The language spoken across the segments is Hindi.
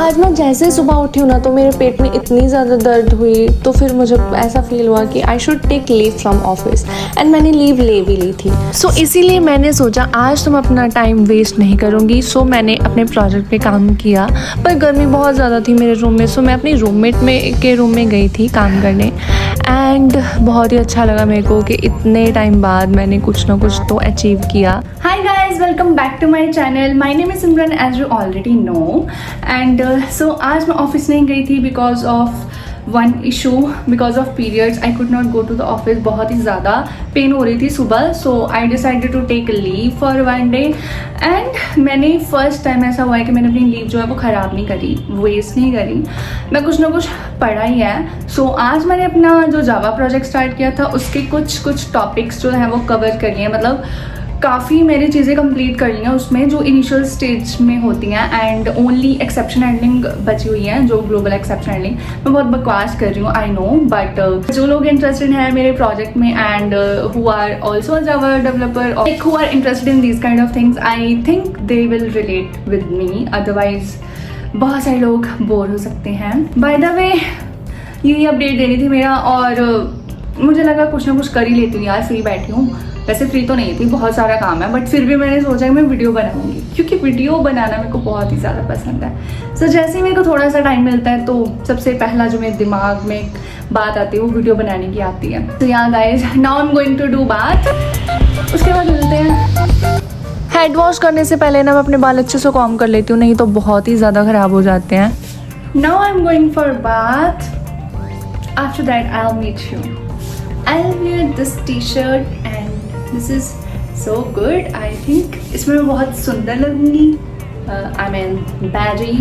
आज मैं जैसे सुबह उठी हूँ ना तो मेरे पेट में इतनी ज़्यादा दर्द हुई, तो फिर मुझे ऐसा फील हुआ कि I should take leave from office and मैंने लीव ले भी ली थी। सो इसीलिए मैंने सोचा आज तुम अपना टाइम वेस्ट नहीं करूँगी। सो मैंने अपने प्रोजेक्ट पे काम किया, पर गर्मी बहुत ज़्यादा थी मेरे रूम में। सो मैं अपनी रूममेट के रूम में गई थी काम करने एंड बहुत ही अच्छा लगा मेरे को कि इतने टाइम बाद मैंने कुछ ना कुछ तो अचीव किया। Hi guys, welcome back to my channel. My name is Simran, as you already know. And so आज मैं ऑफिस नहीं गई थी because of one issue, because of periods. I could not go to the office. बहुत ही ज़्यादा पेन हो रही थी सुबह. So I decided to take a leave for one day. And मैंने फर्स्ट टाइम ऐसा हुआ है कि मैंने अपनी लीव जो है वो ख़राब नहीं करी, वेस्ट नहीं करी. मैं कुछ ना कुछ पढ़ा ही है. सो आज मैंने अपना जो जावा प्रोजेक्ट स्टार्ट किया था उसके कुछ टॉपिक्स जो हैं वो कवर करिए हैं. मतलब काफ़ी मैंने चीज़ें कंप्लीट कर ली हैं उसमें जो इनिशियल स्टेज में होती हैं. एंड ओनली एक्सेप्शन हैंडलिंग बची हुई है, जो ग्लोबल एक्सेप्शन हैंडलिंग. मैं बहुत बकवास कर रही हूँ, आई नो, बट जो लोग इंटरेस्टेड हैं मेरे प्रोजेक्ट में and who are also Java developer और who are interested in these kind of things, I think they will relate with me. Otherwise बहुत सारे लोग बोर हो सकते हैं. बाय द वे यही अपडेट देनी थी मेरा, और मुझे लगा कुछ ना कुछ कर ही लेती हूँ यार, फ्री बैठी हूँ. वैसे फ्री तो नहीं थी, बहुत सारा काम है, बट फिर भी मैंने सोचा कि मैं वीडियो बनाऊंगी क्योंकि वीडियो बनाना मेरे को बहुत ही ज़्यादा पसंद है. सो जैसे ही मेरे को थोड़ा सा टाइम मिलता है तो सबसे पहला जो मेरे दिमाग में बात आती है वो वीडियो बनाने की आती है. तो यहाँ guys, now I am going to do bath, उसके बाद मिलते हैं. हेड वॉश करने से पहले ना मैं अपने बाल अच्छे से कॉम्ब कर लेती हूँ, नहीं तो बहुत ही ज़्यादा ख़राब हो जाते हैं. Now I am going for bath. After that I will meet you. I will wear this T shirt and this is so good. I think इसमें मैं बहुत सुंदर लगूंगी. आई मीन बैरी.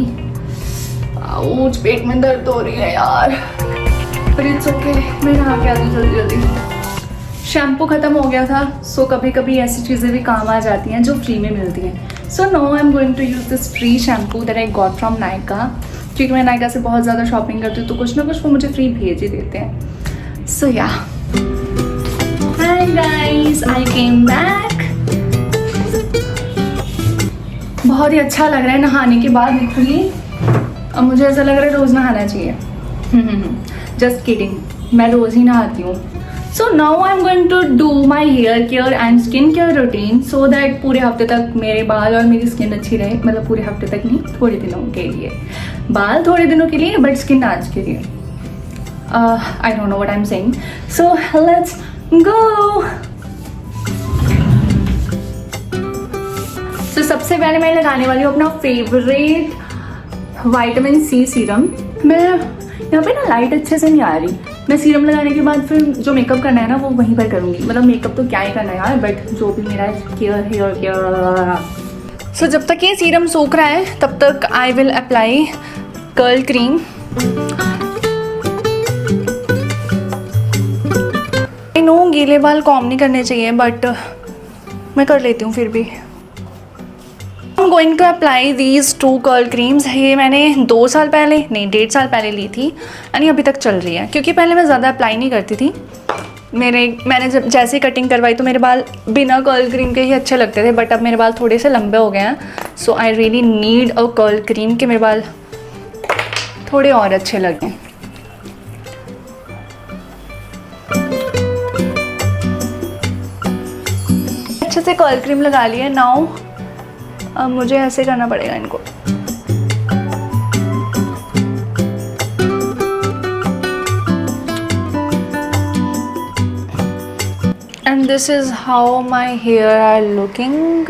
ऊँच पेट में दर्द हो रही है यार, पर इट्स ओके. मैं नहा के आती जल्दी जल्दी. शैम्पू ख़त्म हो गया था, सो कभी कभी ऐसी चीज़ें भी काम आ जाती हैं जो फ्री में मिलती हैं. So now I am going to use this free shampoo that I got from Nykaa, क्योंकि मैं नायका से बहुत ज़्यादा शॉपिंग करती हूँ तो कुछ ना कुछ वो मुझे फ्री भेज ही देते हैं. सो या Hi guys, I came back. बहुत ही अच्छा लग रहा है नहाने के बाद लिटरली. अब मुझे ऐसा लग रहा है रोज़ नहाना चाहिए. जस्ट किडिंग, मैं रोज़ ही नहाती हूँ. So now I am going to do my hair care and skin care routine so that पूरे हफ्ते तक मेरे बाल और मेरी स्किन अच्छी रहे. मतलब पूरे हफ्ते तक नहीं, थोड़े दिनों के लिए. बाल थोड़े दिनों के लिए, बट स्किन आज के लिए. I don't know what I am saying. So let's go. तो सबसे पहले मैं लगाने वाली हूँ अपना फेवरेट विटामिन सी सीरम. मैं यहाँ पे ना लाइट अच्छे से नहीं आ रही. मैं सीरम लगाने के बाद फिर जो मेकअप करना है ना वो वहीं पर करूँगी. मतलब मेकअप तो क्या ही करना है यार, बट जो भी मेरा केयर हेयर केयर. सो जब तक ये सीरम सूख रहा है तब तक I will apply curl cream. No गीले बाल कॉम नहीं करने चाहिए, बट मैं कर लेती हूँ फिर भी. I am going to apply these 2 curl creams. ये मैंने 2 साल पहले नहीं 1.5 साल पहले ली थी यानी अभी तक चल रही है, क्योंकि पहले मैं ज़्यादा अप्लाई नहीं करती थी. मैंने जब जैसे कटिंग करवाई तो मेरे बाल बिना कर्ल क्रीम के ही अच्छे लगते थे, बट अब मेरे बाल थोड़े से लंबे हो गए हैं. So I really need a curl cream कि मेरे बाल थोड़े और अच्छे लगें. अच्छे से कर्ल क्रीम लगा लिया. नाउ अब मुझे ऐसे करना पड़ेगा इनको. And this is how my hair are looking.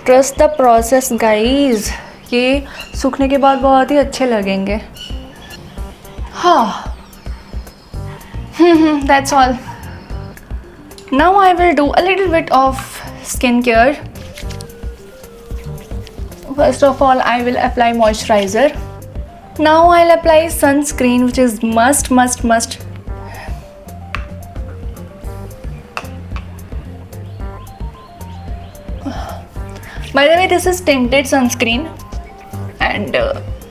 Trust the process guys. ये सूखने के बाद बहुत ही अच्छे लगेंगे. हाँ, that's all. Now I will do a little bit of skincare. First of all, I will apply moisturizer. Now I'll apply sunscreen, which is must. By the way, this is tinted sunscreen and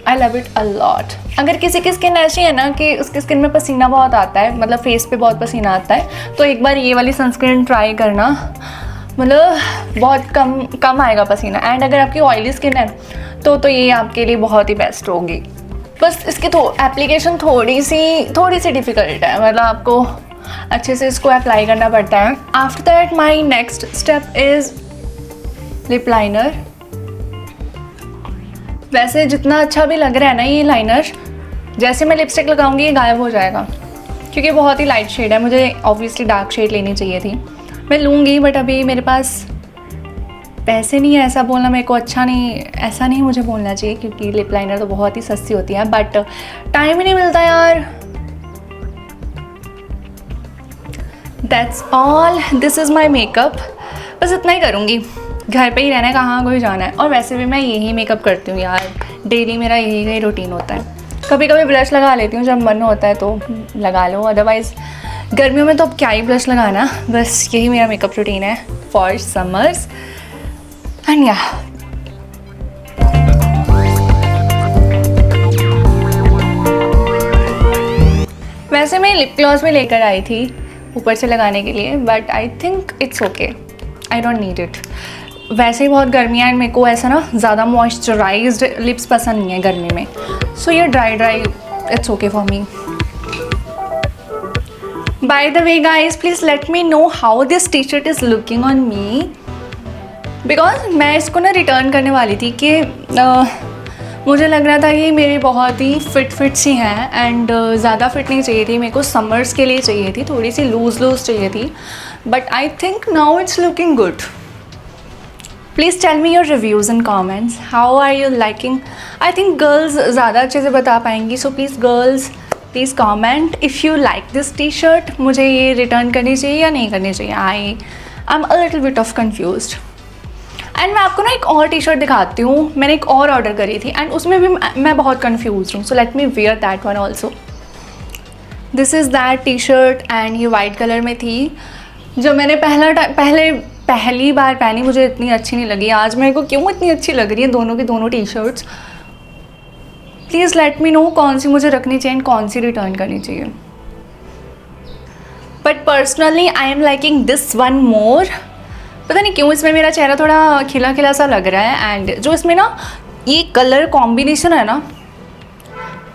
I love it a lot. अगर किसी की स्किन ऐसी है ना कि उसकी स्किन में पसीना बहुत आता है, मतलब फेस पे बहुत पसीना आता है, तो एक बार ये वाली सनस्क्रीन ट्राई करना. मतलब बहुत कम आएगा पसीना। एंड अगर आपकी ऑयली स्किन है तो ये आपके लिए बहुत ही बेस्ट होगी। बस इसकी एप्लीकेशन थोड़ी सी डिफ़िकल्ट है, मतलब आपको अच्छे से इसको अप्लाई करना पड़ता है। After that my next step is lip liner. वैसे जितना अच्छा भी लग रहा है ना ये लाइनर, जैसे मैं लिपस्टिक लगाऊंगी ये गायब हो जाएगा, क्योंकि बहुत ही लाइट शेड है। मुझे ऑब्वियसली डार्क शेड लेनी चाहिए थी, मैं लूँगी, बट अभी मेरे पास पैसे नहीं है। ऐसा बोलना मेरे को अच्छा नहीं, ऐसा नहीं मुझे बोलना चाहिए, क्योंकि लिप लाइनर तो बहुत ही सस्ती होती है, बट टाइम ही नहीं मिलता यार। That's all, this is my makeup. बस इतना ही करूँगी, घर पे ही रहना है, कहाँ कोई जाना है। और वैसे भी मैं यही मेकअप करती हूँ यार, डेली मेरा यही रूटीन होता है। कभी कभी ब्लश लगा लेती हूँ जब मन होता है तो लगा लो, अदरवाइज़ गर्मियों में तो अब क्या ही ब्लश लगाना। बस यही मेरा मेकअप रूटीन है फॉर समर्स। एंड या वैसे मैं लिप ग्लॉस में लेकर आई थी ऊपर से लगाने के लिए, but I think it's okay, I don't need it. वैसे ही बहुत गर्मी है एंड मेरे को ऐसा ना ज़्यादा मॉइस्चराइज्ड लिप्स पसंद नहीं है गर्मी में, सो ये dry it's okay for me. By the way guys, please let me know how this T shirt is looking on me, because मैं इसको ना रिटर्न करने वाली थी कि मुझे लग रहा था कि मेरी बहुत ही फिट सी हैं एंड ज़्यादा फिट नहीं चाहिए थी मेरे को, समर्स के लिए चाहिए थी, थोड़ी सी लूज़ चाहिए थी, but I think now it's looking good. Please tell me your reviews and comments, how are you liking. I think girls ज़्यादा अच्छे से बता पाएंगी, so please girls please comment if you like this T shirt. मुझे ये रिटर्न करनी चाहिए या नहीं करनी चाहिए, I am a little bit of confused. And मैं आपको ना एक और टी शर्ट दिखाती हूँ, मैंने एक और ऑर्डर करी थी एंड उसमें भी मैं बहुत कन्फ्यूज हूँ, so let me wear that one also. This is that T shirt and ये वाइट कलर में थी। जो मैंने पहली बार पहनी, मुझे इतनी अच्छी नहीं लगी। आज मेरे को क्यों इतनी अच्छी लग रही है दोनों की दोनों T shirts. Please let me know कौन सी मुझे रखनी चाहिए एंड कौन सी रिटर्न करनी चाहिए। But personally I am liking this one more. पता नहीं क्यों इसमें मेरा चेहरा थोड़ा खिला खिला सा लग रहा है एंड जो इसमें ना ये कलर कॉम्बिनेशन है ना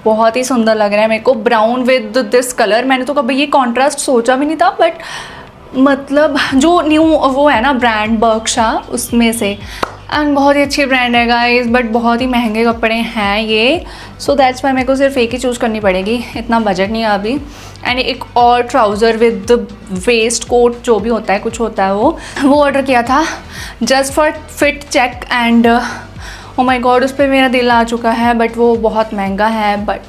बहुत ही सुंदर लग रहा है मेरे को, ब्राउन विद दिस कलर। मैंने तो कभी ये कॉन्ट्रास्ट सोचा भी नहीं था, बट मतलब जो न्यू वो है ना ब्रांड बर्कशा, उसमें से, एंड बहुत ही अच्छी ब्रांड है गाइस, बट बहुत ही महंगे कपड़े हैं ये, सो दैट्स वाई मेरे को सिर्फ एक ही चूज़ करनी पड़ेगी, इतना बजट नहीं है अभी। एंड एक और ट्राउज़र विद वेस्ट कोट जो भी होता है, कुछ होता है वो ऑर्डर किया था just for fit check and oh my God उस पर मेरा दिल आ चुका है, बट वो बहुत महंगा है, but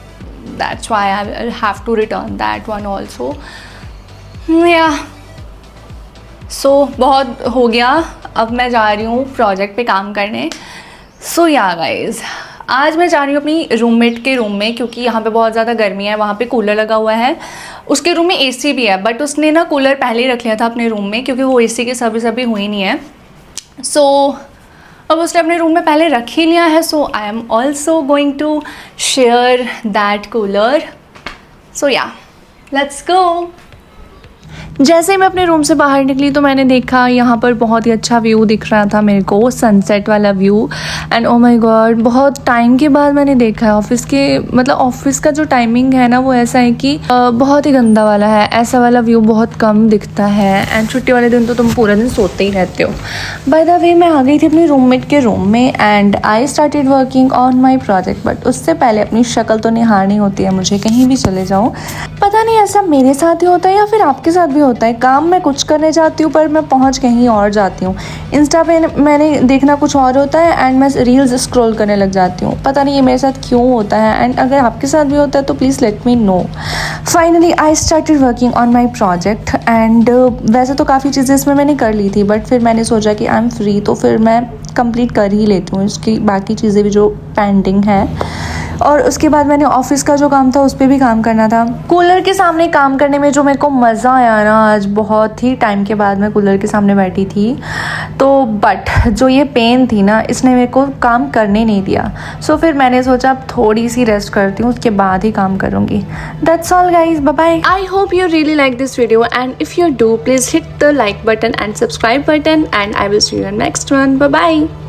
that's why I have to return that one also. या सो बहुत हो गया, अब मैं जा रही हूँ प्रोजेक्ट पे काम करने। सो या गाइज, आज मैं जा रही हूँ अपनी रूममेट के रूम में, क्योंकि यहाँ पे बहुत ज़्यादा गर्मी है, वहाँ पे कूलर लगा हुआ है, उसके रूम में एसी भी है, बट उसने ना कूलर पहले ही रख लिया था अपने रूम में, क्योंकि वो एसी की सर्विस अभी हुई नहीं है। सो अब उसने अपने रूम में पहले रख ही लिया है, so I am also going to share that cooler. So yeah let's गो। जैसे ही मैं अपने रूम से बाहर निकली तो मैंने देखा यहाँ पर बहुत ही अच्छा व्यू दिख रहा था मेरे को, सनसेट वाला view, and oh my God बहुत टाइम के बाद मैंने देखा है। ऑफिस का जो टाइमिंग है ना वो ऐसा है कि बहुत ही गंदा वाला है, ऐसा वाला व्यू बहुत कम दिखता है, एंड छुट्टी वाले दिन तो तुम पूरा दिन सोते ही रहते हो। बाय द वे मैं आ गई थी अपनी रूममेट के रूम में and I started working on my project, but उससे पहले अपनी शक्ल तो निहारनी होती है मुझे, कहीं भी चले जाऊँ। पता नहीं ऐसा मेरे साथ ही होता है या फिर आपके साथ भी होता है, काम मैं कुछ करने जाती हूँ पर मैं पहुँच कहीं और जाती हूँ। इंस्टा पे मैंने देखना कुछ और होता है एंड मैं रील्स स्क्रॉल करने लग जाती हूँ। पता नहीं ये मेरे साथ क्यों होता है, एंड अगर आपके साथ भी होता है तो please let me know. Finally I started working on my project and वैसे तो काफ़ी चीज़ें इसमें मैंने कर ली थी, बट फिर मैंने सोचा कि आई एम फ्री तो फिर मैं कंप्लीट कर ही लेती हूँ इसकी बाकी चीज़ें भी जो पेंडिंग है। और उसके बाद मैंने ऑफिस का जो काम था उस पर भी काम करना था। कूलर के सामने काम करने में जो मेरे को मज़ा आया ना, आज बहुत ही टाइम के बाद मैं कूलर के सामने बैठी थी तो, बट जो ये पेन थी ना इसने मेरे को काम करने नहीं दिया। सो फिर मैंने सोचा अब थोड़ी सी रेस्ट करती हूँ, उसके बाद ही काम करूँगी। That's all guys, bye bye. I hope you really like this video, and if you do, please hit the like button and subscribe button, and I will see you in next one. Bye bye.